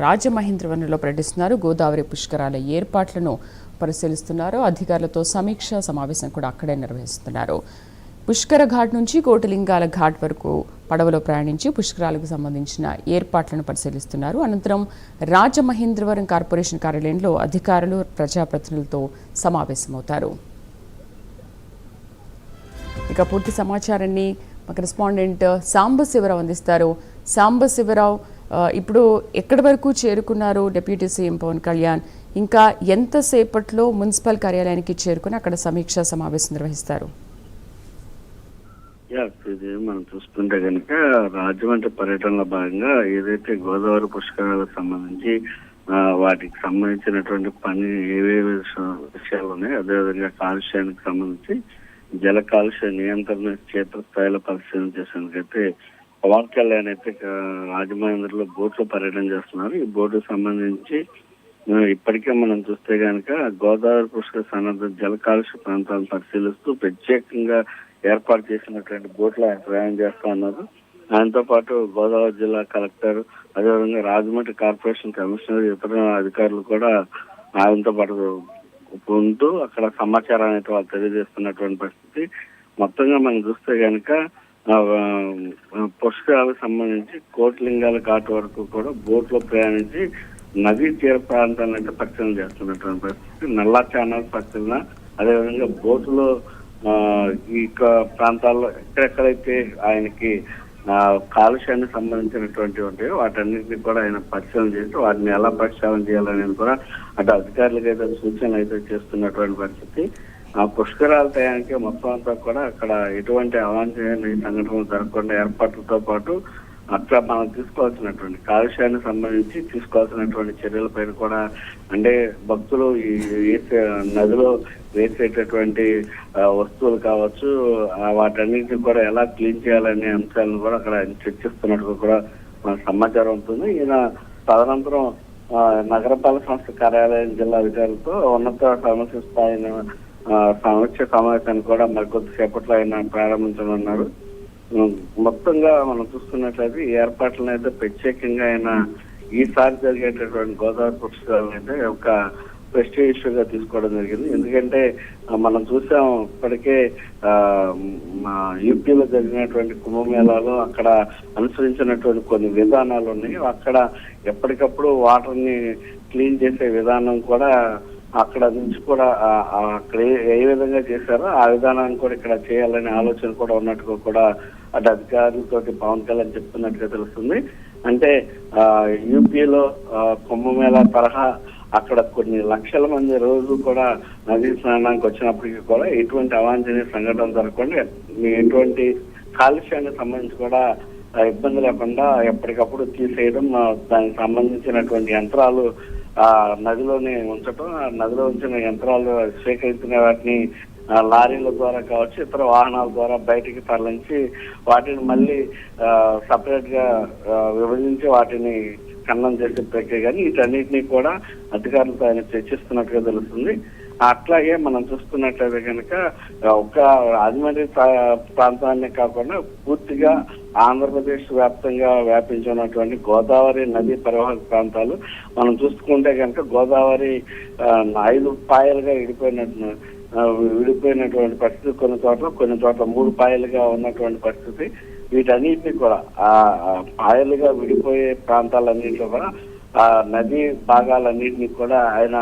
రాజమహేంద్రవరంలో పర్యటిస్తున్నారు. గోదావరి పుష్కరాల ఏర్పాట్లను పరిశీలిస్తున్నారు. అధికారులతో సమీక్షా సమావేశం కూడా అక్కడే నిర్వహిస్తున్నారు. పుష్కర ఘాట్ నుంచి కోటిలింగాల ఘాట్ వరకు పడవలో ప్రయాణించి పుష్కరాలకు సంబంధించిన ఏర్పాట్లను పరిశీలిస్తున్నారు. అనంతరం రాజమహేంద్రవరం కార్పొరేషన్ కార్యాలయంలో అధికారులు ప్రజాప్రతినిధులతో సమావేశమవుతారు. ఇక పూర్తి సమాచారాన్ని మా కరెస్పాండెంట్ సాంబశివరావు అందిస్తారు. సాంబశివరావు, ఇప్పుడు ఎక్కడి వరకు చేరుకున్నారు డిప్యూటీ సీఎం పవన్ కళ్యాణ్? ఇంకా ఎంతసేపట్లో మున్సిపల్ కార్యాలయానికి చేరుకుని అక్కడ సమీక్షా సమావేశం నిర్వహిస్తారు? మనం చూసుకుంటే కనుక రాజమండ్రి పర్యటనలో భాగంగా ఏదైతే గోదావరి పుష్కరాలకు సంబంధించి వాటికి సంబంధించినటువంటి పని ఏవేవి విషయాలు ఉన్నాయో, అదేవిధంగా కాలుష్యానికి సంబంధించి జల కాలుష్య నియంత్రణ క్షేత్రస్థాయిలో పరిశీలన చేసేందుకైతే పవన్ కళ్యాణ్ అయితే రాజమహేంద్రలో బోట్లో పర్యటన చేస్తున్నారు. ఈ బోటుకు సంబంధించి ఇప్పటికే మనం చూస్తే కనుక గోదావరి పుష్కర సన్నద్ధ జల కాలుష్య ప్రాంతాలను పరిశీలిస్తూ ప్రత్యేకంగా ఏర్పాటు చేసినటువంటి బోట్లు ఆయన ప్రయాణం చేస్తా ఉన్నారు. ఆయనతో పాటు గోదావరి జిల్లా కలెక్టర్, అదేవిధంగా రాజమండ్రి కార్పొరేషన్ కమిషనర్, ఇతర అధికారులు కూడా ఆయనతో పాటు ఉంటూ అక్కడ సమాచారాన్ని అయితే వాళ్ళు తెలియజేస్తున్నటువంటి పరిస్థితి. మొత్తంగా మనం చూస్తే కనుక పుష్కరాలకు సంబంధించి కోటిలింగాల ఘాట్ వరకు కూడా బోట్లో ప్రయాణించి నదీ తీర ప్రాంతాలను అయితే పరిశీలన చేస్తున్నటువంటి పరిస్థితి. నల్లా ఛానల్ పరిశీలన, అదేవిధంగా బోటులో ఈ ప్రాంతాల్లో ఎక్కడెక్కడైతే ఆయనకి కాలుష్యానికి సంబంధించినటువంటి ఉంటాయో వాటన్నిటిని కూడా ఆయన పరిశీలన చేసి వాటిని ఎలా ప్రక్షాళన చేయాలనేది కూడా అటు అధికారులకు అయితే సూచనలు అయితే చేస్తున్నటువంటి పరిస్థితి. ఆ పుష్కరాల టయానికి మొత్తం అంతా కూడా అక్కడ ఎటువంటి అవాంఛనీయ సంఘటనలు జరగకుండా ఏర్పాట్లతో పాటు అట్లా మనం తీసుకోవాల్సినటువంటి కాలుష్యానికి సంబంధించి తీసుకోవాల్సినటువంటి చర్యలపైన కూడా, అంటే భక్తులు ఈ నదిలో వేసేటటువంటి వస్తువులు కావచ్చు, వాటన్నిటిని కూడా ఎలా క్లీన్ చేయాలనే అంశాలను కూడా అక్కడ చర్చిస్తున్నట్టు కూడా మన సమాచారం ఉంటుంది. ఈయన తదనంతరం నగరపాలక సంస్థ కార్యాలయం జిల్లా అధికారులతో ఉన్నత సమస్య స్థాయి సమీక్ష సమావేశాన్ని కూడా మరికొద్దిసేపట్లో ఆయన ప్రారంభించనున్నారు. మొత్తంగా మనం చూస్తున్నట్లయితే ఈ ఏర్పాట్లను అయితే ప్రత్యేకంగా ఆయన ఈసారి జరిగేటటువంటి గోదావరి పుష్కరాలను అయితే ఒక ప్రెస్టీజ్ ఇష్యూగా తీసుకోవడం జరిగింది. ఎందుకంటే మనం చూసాం ఇప్పటికే యూపీలో జరిగినటువంటి కుంభమేళాలో అక్కడ అనుసరించినటువంటి కొన్ని విధానాలు ఉన్నాయి. అక్కడ ఎప్పటికప్పుడు వాటర్ని క్లీన్ చేసే విధానం కూడా అక్కడ నుంచి కూడా అక్కడ ఏ విధంగా చేశారో ఆ విధానాన్ని కూడా ఇక్కడ చేయాలనే ఆలోచన కూడా ఉన్నట్టుగా కూడా అటు అధికారులతోటి పవన్ కళ్యాణ్ చెప్తున్నట్టుగా తెలుస్తుంది. అంటే యూపీలో కుంభమేళా తరహా అక్కడ కొన్ని లక్షల మంది రోజు కూడా నదీ స్నానానికి వచ్చినప్పటికీ కూడా ఎటువంటి అవాంఛనీయ సంఘటనలు జరగకుండా, ఎటువంటి కాలుష్యానికి సంబంధించి కూడా ఇబ్బంది లేకుండా ఎప్పటికప్పుడు తీసేయడం, దానికి సంబంధించినటువంటి యంత్రాలు నదిలోనే ఉంచడం, నదిలో ఉంచిన యంత్రాలు స్వీకరించిన వాటిని లారీల ద్వారా కావచ్చు, ఇతర వాహనాల ద్వారా బయటికి తరలించి వాటిని మళ్ళీ సపరేట్ గా విభజించి వాటిని ఖననం చేసే ప్రక్రియ. కానీ వీటన్నిటినీ కూడా అధికారులతో ఆయన చర్చిస్తున్నట్టుగా తెలుస్తుంది. అట్లాగే మనం చూస్తున్నట్లయితే కనుక ఒక రాజమండ్రి ప్రాంతాన్ని కాకుండా పూర్తిగా ఆంధ్రప్రదేశ్ వ్యాప్తంగా వ్యాపించినటువంటి గోదావరి నదీ పరివాహక ప్రాంతాలు మనం చూసుకుంటే కనుక గోదావరి 5 పాయలుగా విడిపోయినటువంటి పరిస్థితి, కొన్ని చోట్ల 3 పాయలుగా ఉన్నటువంటి పరిస్థితి. వీటన్నిటిని కూడా పాయలుగా విడిపోయే ప్రాంతాలన్నింటిలో కూడా నదీ భాగాలన్నింటినీ కూడా ఆయన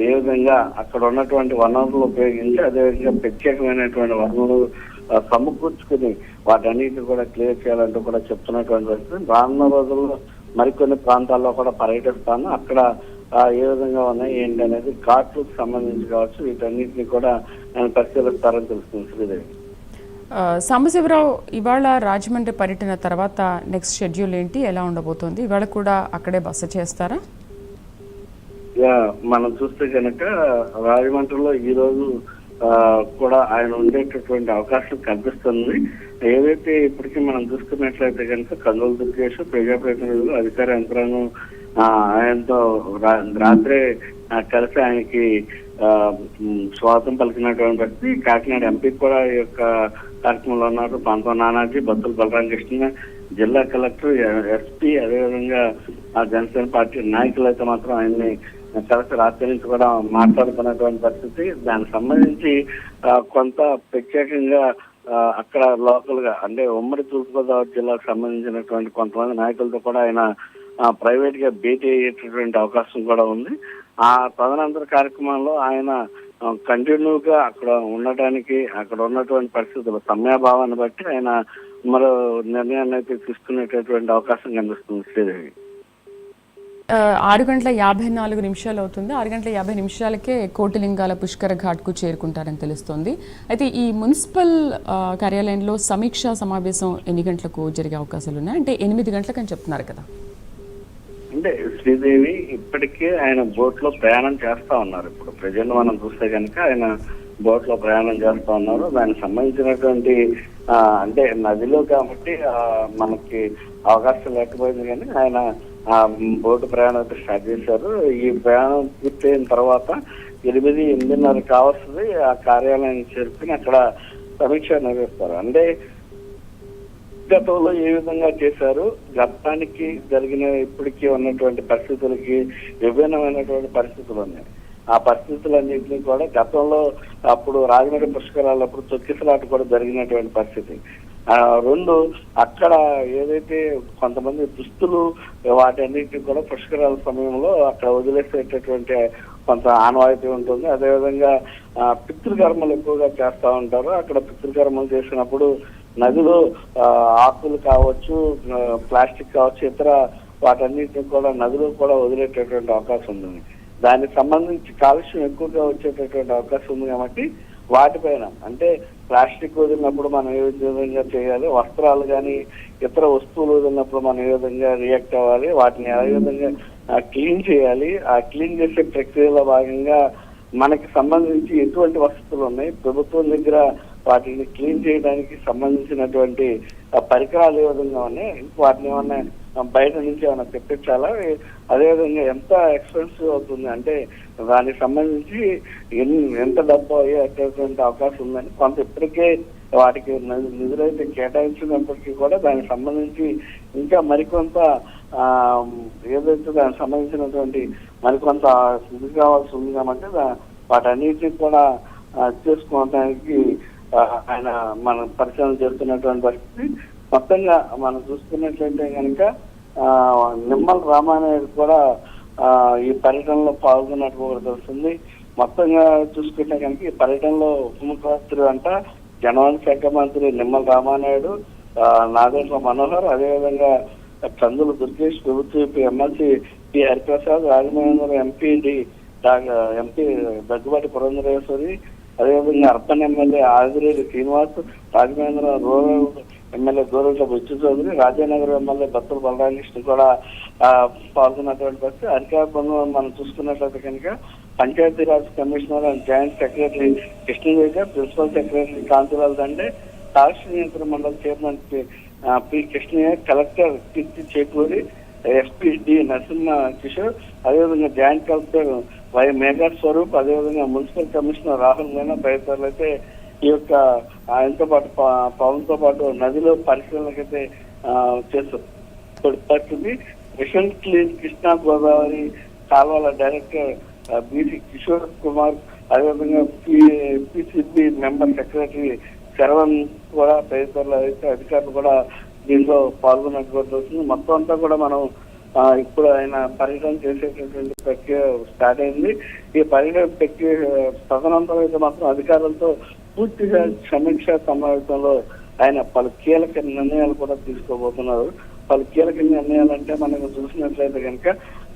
ఏ విధంగా అక్కడ ఉన్నటువంటి వనరులు ఉపయోగించి, అదేవిధంగా ప్రత్యేకమైనటువంటి వనరులు సమకూర్చుకుని వాటన్నిటిని కూడా క్లియర్ చేయాలంటూ కూడా చెప్తున్నటువంటి పరిస్థితి. రానున్న రోజుల్లో మరికొన్ని ప్రాంతాల్లో కూడా పర్యటిస్తాను, అక్కడ ఏ విధంగా ఉన్నాయి ఏంటి అనేది ఘాట్లకు సంబంధించి కావచ్చు, వీటన్నిటిని కూడా ఆయన పరిశీలిస్తారని తెలుస్తుంది. శ్రీదేవి. సాంబశివరావు, ఇవాళ రాజమండ్రి పర్యటన తర్వాత నెక్స్ట్ షెడ్యూల్ ఏంటి, ఎలా ఉండబోతోంది? ఇవాళ కూడా అక్కడే బస చేస్తారా? మనం చూస్తే కనుక రాజమండ్రిలో ఈ రోజు కూడా ఆయన ఉండేటటువంటి అవకాశం కనిపిస్తుంది. ఏదైతే ఇప్పటికీ మనం చూసుకున్నట్లయితే కనుక కందుల దుర్గేష్, ప్రజాప్రతినిధులు, అధికార యంత్రాంగం ఆయనతో రాత్రే కలిసి ఆయనకి స్వాగతం పలికినటువంటి వ్యక్తి. కాకినాడ ఎంపీ కూడా ఈ యొక్క కార్యక్రమంలో ఉన్నారు. పంతో నానాజీ, బత్తుల బలరామకృష్ణ, జిల్లా కలెక్టర్, ఎస్పీ, అదేవిధంగా ఆ జనసేన పార్టీ నాయకులు అయితే మాత్రం ఆయన్ని కలిసి రాత్రి నుంచి కూడా మాట్లాడుకున్నటువంటి పరిస్థితి. దానికి సంబంధించి కొంత ప్రత్యేకంగా అక్కడ లోకల్ గా అంటే ఉమ్మడి తూర్పుగోదావరి జిల్లాకు సంబంధించినటువంటి కొంతమంది నాయకులతో కూడా ఆయన ప్రైవేట్ గా భేటీ అయ్యేటటువంటి అవకాశం కూడా ఉంది. ఆ తదనంతర కార్యక్రమంలో ఆయన కంటిన్యూగా అక్కడ ఉండటానికి, అక్కడ ఉన్నటువంటి పరిస్థితులు సమయాభావాన్ని బట్టి ఆయన మరో నిర్ణయాన్ని అయితే తీసుకునేటటువంటి అవకాశం కనిపిస్తుంది. శ్రీదేవి 6:54 అవుతుంది. 6:50 కోటిలింగాల పుష్కర ఘాట్కు చేరుకుంటారని తెలుస్తోంది. అయితే ఈ మున్సిపల్ కార్యాలయంలో సమీక్షా సమావేశం ఎన్ని గంటలకు జరిగే అవకాశాలు ఉన్నాయి? అంటే 8 గంటలకు అని చెప్తున్నారు కదా. అంటే శ్రీదేవి ఇప్పటికే ఆయన బోట్ లో ప్రయాణం చేస్తా ఉన్నారు. ఇప్పుడు ప్రజెంట్ మనం చూస్తే కనుక ఆయన బోట్ లో ప్రయాణం చేస్తా ఉన్నారు. దానికి సంబంధించినటువంటి అంటే నదిలో కాబట్టి మనకి అవకాశం లేకపోయింది, కానీ ఆయన బోటు ప్రయాణం అయితే స్టార్ట్ చేశారు. ఈ ప్రయాణం పూర్తయిన తర్వాత 8-8:30 కావస్తుంది ఆ కార్యాలయానికి చేరుకుని అక్కడ సమీక్ష నిర్వహిస్తారు. అంటే గతంలో ఏ విధంగా చేశారు, గతానికి జరిగిన ఇప్పటికీ ఉన్నటువంటి పరిస్థితులకి విభిన్నమైనటువంటి పరిస్థితులు ఉన్నాయి. ఆ పరిస్థితులన్నింటినీ కూడా గతంలో అప్పుడు రాజమండ్రి పుష్కరాలప్పుడు తొక్కిసలాట కూడా జరిగినటువంటి పరిస్థితి. రెండు అక్కడ ఏదైతే కొంతమంది దుస్తులు వాటన్నిటిని కూడా పుష్కరాల సమయంలో అక్కడ వదిలేసేటటువంటి కొంత ఆనవాయితీ ఉంటుంది. అదేవిధంగా పితృకర్మలు ఎక్కువగా చేస్తూ ఉంటారు. అక్కడ పితృకర్మలు చేసినప్పుడు నదిలో ఆకులు కావచ్చు, ప్లాస్టిక్ కావచ్చు, ఇతర వాటన్నిటిని కూడా నదిలో కూడా వదిలేటటువంటి అవకాశం ఉంది. దానికి సంబంధించి కాలుష్యం ఎక్కువగా వచ్చేటటువంటి అవకాశం ఉంది. కాబట్టి వాటిపైన అంటే ప్లాస్టిక్ వదిలినప్పుడు మనం ఏ విధంగా చేయాలి, వస్త్రాలు కానీ ఇతర వస్తువులు వదిలినప్పుడు మనం ఏ విధంగా రియాక్ట్ అవ్వాలి, వాటిని ఏ విధంగా క్లీన్ చేయాలి. ఆ క్లీన్ చేసే ప్రక్రియలో భాగంగా మనకి సంబంధించి ఎటువంటి వసతులు ఉన్నాయి, ప్రభుత్వం దగ్గర వాటిని క్లీన్ చేయడానికి సంబంధించినటువంటి పరికరాలు ఏ విధంగా ఉన్నాయి, వాటిని ఏమన్నా బయట నుంచి ఏమైనా తెప్పించాలా, అదేవిధంగా ఎంత ఎక్స్పెన్సివ్ అవుతుంది, అంటే దానికి సంబంధించి ఎంత డబ్బు అయ్యేటటువంటి అవకాశం ఉందని కొంత ఇప్పటికే వాటికి నిధులైతే కేటాయించినప్పటికీ కూడా దానికి సంబంధించి ఇంకా మరికొంత ఏదైతే దానికి సంబంధించినటువంటి మరికొంత ఇది కావాల్సి ఉంది. కాబట్టి వాటన్నిటిని కూడా చేసుకోవడానికి ఆయన మనం పరిశీలన చేస్తున్నటువంటి పరిస్థితి. మొత్తంగా మనం చూసుకున్నట్లయితే కనుక నిమ్మల రామానాయుడు కూడా ఈ పర్యటనలో పాల్గొన్నట్టు కూడా తెలుస్తుంది. మొత్తంగా చూసుకుంటే కనుక ఈ పర్యటనలో ఉప ముఖ్యమంత్రి అంట జనవరి శాఖ మంత్రి నిమ్మల రామానాయుడు, నాదెండ్ల మనోహర్, అదేవిధంగా చందుల దుర్గేష్, ప్రభుత్వ MLC P Hariprasad, Rajamahendra MP Daggubati Purandeswari, అదేవిధంగా urban MLA Adireddy Srinivas, Rajamahendra rural MLA Gorantla Butchi Chowdary, Rajanagar MLA Bathula Balaramakrishna కూడా పాల్గొన్నటువంటి పరిస్థితి. అధికార బృందం మనం చూసుకున్నట్లయితే కనుక Panchayati Raj commissioner and joint secretary Krishnavega, principal secretary Kantilal Dande, కాలుష్య నియంత్రణ మండలి chairman P Krishnaiah, collector Keerthi Chekuri, SP D Narasimha Kishore, అదేవిధంగా joint collector Y Megha Swaroop, అదేవిధంగా మున్సిపల్ కమిషనర్ రాహుల్ మీనా తదితరులు అయితే ఈ యొక్క ఆయనతో పాటు పవన్తో పాటు నదిలో పరిశీలనకైతే చేస్తుంది. మిషన్ క్లీన్ కృష్ణా గోదావరి కాల్వల డైరెక్టర్ బిసి కిషోర్ కుమార్, అదేవిధంగా పిసిబి మెంబర్ సెక్రటరీ శరవణ్ కూడా తదితరులు అయితే అధికారులు కూడా దీంట్లో పాల్గొన్నట్టు వస్తుంది. మొత్తం అంతా కూడా మనం ఇప్పుడు ఆయన పర్యటన చేసేటటువంటి ప్రక్రియ స్టార్ట్ అయింది. ఈ పర్యటన ప్రక్రియ తదనంతరం అయితే మాత్రం అధికారులతో పూర్తిగా సమీక్ష సమావేశంలో ఆయన పలు కీలక నిర్ణయాలు కూడా తీసుకోబోతున్నారు. పలు కీలక నిర్ణయాలు అంటే మనకు చూసినట్లయితే కనుక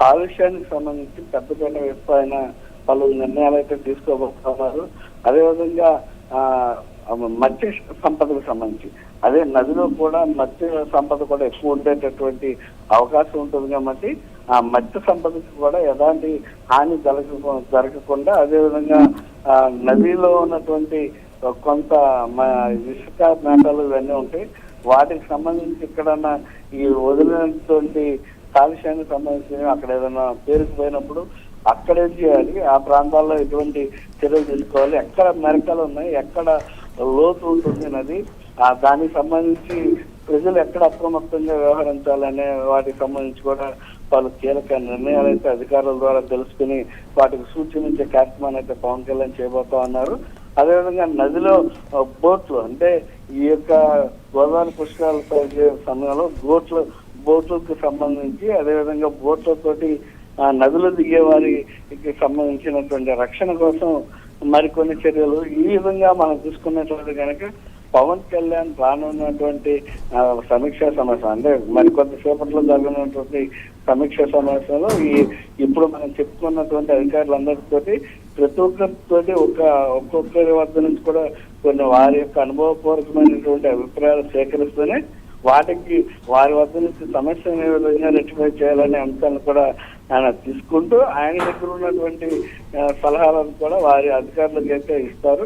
కాలుష్యానికి సంబంధించి పెద్దపేట వైపు ఆయన పలు నిర్ణయాలు అయితే తీసుకోబోతున్నారు. అదేవిధంగా మత్స్య సంపదకు సంబంధించి అదే నదిలో కూడా మత్స్య సంపద కూడా ఎక్కువ ఉండేటటువంటి అవకాశం ఉంటుంది. కాబట్టి ఆ మత్స్య సంపదకి కూడా ఎలాంటి హాని జరగకుండా, అదేవిధంగా నదిలో ఉన్నటువంటి కొంత ఇసుక మేటలు ఇవన్నీ ఉంటాయి, వాటికి సంబంధించి ఎక్కడన్నా ఈ వదిలినటువంటి కాలుష్యానికి సంబంధించి అక్కడ ఏదైనా పేరుకుపోయినప్పుడు అక్కడేం చేయాలి, ఆ ప్రాంతాల్లో ఎటువంటి చర్యలు తీసుకోవాలి, ఎక్కడ మెరకలు ఉన్నాయి, ఎక్కడ లోతు ఉంటుంది నది, దానికి సంబంధించి ప్రజలు ఎక్కడ అప్రమత్తంగా వ్యవహరించాలనే వాటికి సంబంధించి కూడా పలు కీలక నిర్ణయాలు అయితే అధికారుల ద్వారా తెలుసుకుని వాటికి సూచించే కార్యక్రమాన్ని అయితే పవన్ కళ్యాణ్ చేయబోతా ఉన్నారు. అదేవిధంగా నదిలో బోట్లు అంటే ఈ యొక్క గోదావరి పుష్కరాలు జరిగే సమయంలో బోట్లకు సంబంధించి అదేవిధంగా బోట్లతోటి నదులు దిగే వారికి సంబంధించినటువంటి రక్షణ కోసం మరికొన్ని చర్యలు ఈ విధంగా మనం చూసుకున్నట్లయితే కనుక పవన్ కళ్యాణ్ రానున్నటువంటి సమీక్షా సమావేశం అంటే మరికొద్దిసేపట్లో జరగనున్నటువంటి సమీక్షా సమావేశంలో ఇప్పుడు మనం చెప్పుకున్నటువంటి అధికారులందరితోటి ప్రతి ఒక్కరితోటి ఒక్కొక్కరి వద్ద నుంచి కూడా కొన్ని వారి యొక్క అనుభవపూర్వకమైనటువంటి అభిప్రాయాలు సేకరిస్తూనే వారి వద్ద నుంచి సమస్యను ఏ విధంగా రెక్టిఫై చేయాలనే అంశాలను కూడా ఆయన తీసుకుంటూ ఆయన దగ్గర ఉన్నటువంటి సలహాలను కూడా వారి అధికారులకు అయితే ఇస్తారు.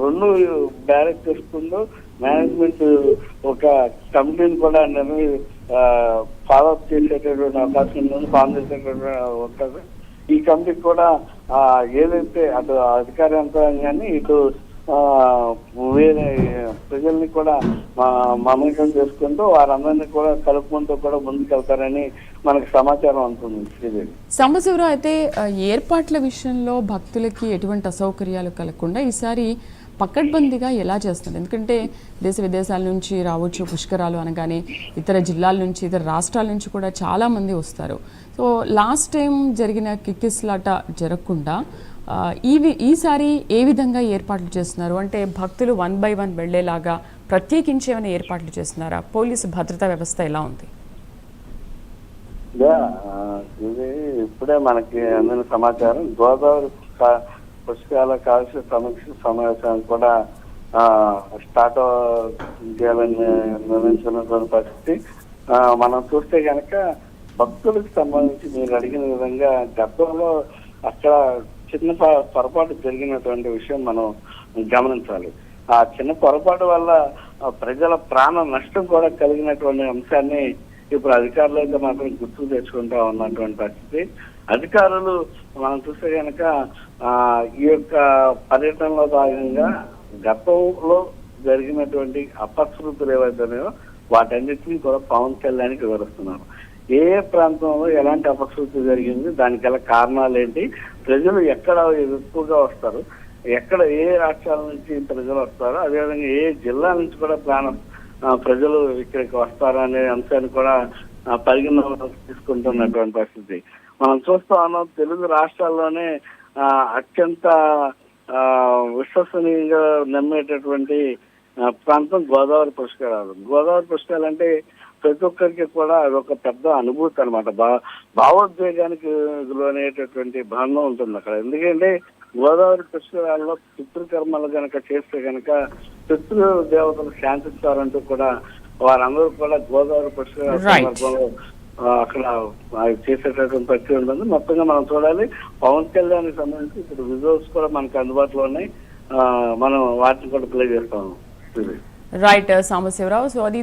2 బ్యారేజ్ చేసుకుంటూ మేనేజ్మెంట్ ఒక కమిటీని కూడా ఫాలో అప్ చేసేటటువంటి అవకాశం ఉంది, ఫామ్ చేసేటటువంటి ఉంటుంది. ఈ కమిటీకి కూడా ఏదైతే అటు అధికార యంత్రాంగాన్ని ఇటు వేరే ప్రజల్ని కూడా మమేకం చేసుకుంటూ వారందరినీ కూడా కలుపుకుంటూ కూడా ముందుకెళ్తారని మనకు సమాచారం ఉంటుంది. సాంబశివరావు, అయితే ఏర్పాట్ల విషయంలో భక్తులకి ఎటువంటి అసౌకర్యాలు కలగకుండా ఈసారి పకడ్బందీగా ఎలా చేస్తున్నారు? ఎందుకంటే దేశ విదేశాల నుంచి రావచ్చు, పుష్కరాలు అనగానే ఇతర జిల్లాల నుంచి ఇతర రాష్ట్రాల నుంచి కూడా చాలామంది వస్తారు. సో లాస్ట్ టైం జరిగిన కిక్కిస్లాట జరగకుండా ఈసారి ఏ విధంగా ఏర్పాట్లు చేస్తున్నారు? అంటే భక్తులు 1 by 1 వెళ్లేలాగా ప్రత్యేకించి ఏమైనా ఏర్పాట్లు చేస్తున్నారా? పోలీసు భద్రతా వ్యవస్థ ఎలా ఉంది? ఇది ఇప్పుడే మనకి అందిన సమాచారం. గోదావరి పుష్కరాల కాలుష్య సమీక్ష సమావేశాన్ని కూడా స్టార్ట్ చేయాలని నిర్ణయించుకున్నటువంటి పరిస్థితి. మనం చూస్తే కనుక భక్తులకు సంబంధించి మీరు అడిగిన విధంగా గతంలో అక్కడ చిన్న పొరపాటు జరిగినటువంటి విషయం మనం గమనించాలి. ఆ చిన్న పొరపాటు వల్ల ప్రజల ప్రాణ నష్టం కూడా కలిగినటువంటి అంశాన్ని ఇప్పుడు అధికారులు అయితే మాత్రం గుర్తు తెచ్చుకుంటా ఉన్నటువంటి పరిస్థితి. అధికారులు మనం చూస్తే కనుక ఈ యొక్క పర్యటనలో భాగంగా గతంలో జరిగినటువంటి అపశృతులు ఏవైతున్నాయో వాటన్నిటినీ కూడా పవన్ కళ్యాణ్కి వివరిస్తున్నారు. ఏ ప్రాంతంలో ఎలాంటి అపశృతి జరిగింది, దానికి గల కారణాలు ఏంటి, ప్రజలు ఎక్కడ ఎక్కువగా వస్తారు, ఎక్కడ ఏ రాష్ట్రాల నుంచి ప్రజలు వస్తారు, అదేవిధంగా ఏ జిల్లా నుంచి కూడా ప్రజలు ఇక్కడికి వస్తారు అనే అంశాన్ని కూడా పరిగణలోకి తీసుకుంటున్నటువంటి పరిస్థితి మనం చూస్తా ఉన్నాం. తెలుగు రాష్ట్రాల్లోనే అత్యంత విశ్వసనీయంగా నమ్మేటటువంటి ప్రాంతం గోదావరి పుష్కరాలు. గోదావరి పుష్కరాలు అంటే ప్రతి ఒక్కరికి కూడా అదొక పెద్ద అనుభూతి అనమాట. భావోద్వేగానికి లోనేటటువంటి భావన ఉంటుంది అక్కడ. ఎందుకంటే గోదావరి పుష్కరాల్లో పితృకర్మలు కనుక చేస్తే కనుక పితృ దేవతలు శాంతిస్తారంటూ కూడా వారందరూ కూడా గోదావరి పుష్కరాల సందర్భంలో అక్కడ చేసేటటువంటి ప్రక్రియ ఉంటుంది. మొత్తంగా మనం చూడాలి. పవన్ కళ్యాణ్ సంబంధించి ఇప్పుడు విజువల్స్ కూడా మనకు అందుబాటులో ఉన్నాయి. మనం వాటిని కూడా ప్లే చేస్తాము. రైట్ సాంబశివరావు. సో అది